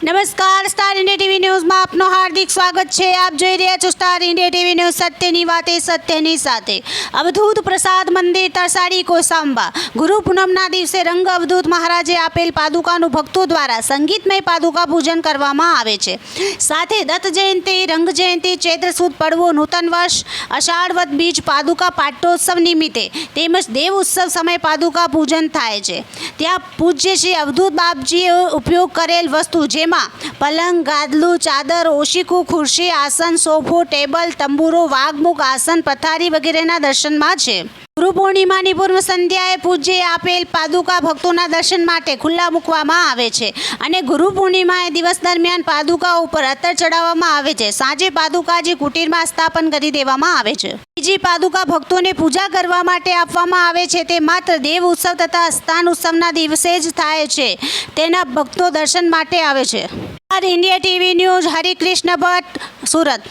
નમસ્કાર, star India TV ન્યૂઝમાં આપનું હાર્દિક સ્વાગત છે। આપ જોઈ રહ્યા છો સ્ટાર ઇન્ડિયા ટીવી ન્યૂઝ, સત્યની વાતે સત્યની સાથે। અવધૂત પ્રસાદ મંદિર તરસાડી કોસાંબા ગુરુ પૂનમના દિવસે રંગ અવધૂત મહારાજે આપેલ પાદુકાનું ભક્તો દ્વારા સંગીતમય પાદુકા પૂજન કરવામાં આવે છે। સાથે દત્ત જયંતિ, રંગ જયંતિ, ચૈત્ર સુદ પડવો, નૂતન વર્ષ, અષાઢવદ બીજ, પાદુકા પાટોત્સવ નિમિત્તે તેમજ દેવ ઉત્સવ સમય પાદુકા પૂજન થાય છે। ત્યાં પૂજ્ય શ્રી અવધૂત બાપજીએ ઉપયોગ કરેલ વસ્તુ જેમાં પલંગ, ગાદલું, ચાદર, ઓશીકું, ખુરશી, આસન, સોફો, ટેબલ, તંબુરો, વાઘમુખ આસન, પથારી વગેરેના દર્શનમાં છે। ગુરુ પૂર્ણિમાની પૂર્વ સંધ્યાએ પૂજ્યએ આપેલ પાદુકા ભક્તોના દર્શન માટે ખુલ્લા મૂકવામાં આવે છે અને ગુરુ પૂર્ણિમાએ દિવસ દરમિયાન પાદુકા ઉપર અત્તર ચડાવવામાં આવે છે। સાંજે પાદુકાજી કુટીરમાં સ્થાપન કરી દેવામાં આવે છે। બીજી પાદુકા ભક્તોને પૂજા કરવા માટે આપવામાં આવે છે તે માત્ર દેવ ઉત્સવ તથા સ્થાન ઉત્સવના દિવસે જ થાય છે। તેના ભક્તો દર્શન માટે આવે છે। Star India TV news, Harikrishna Bhatt, Surat.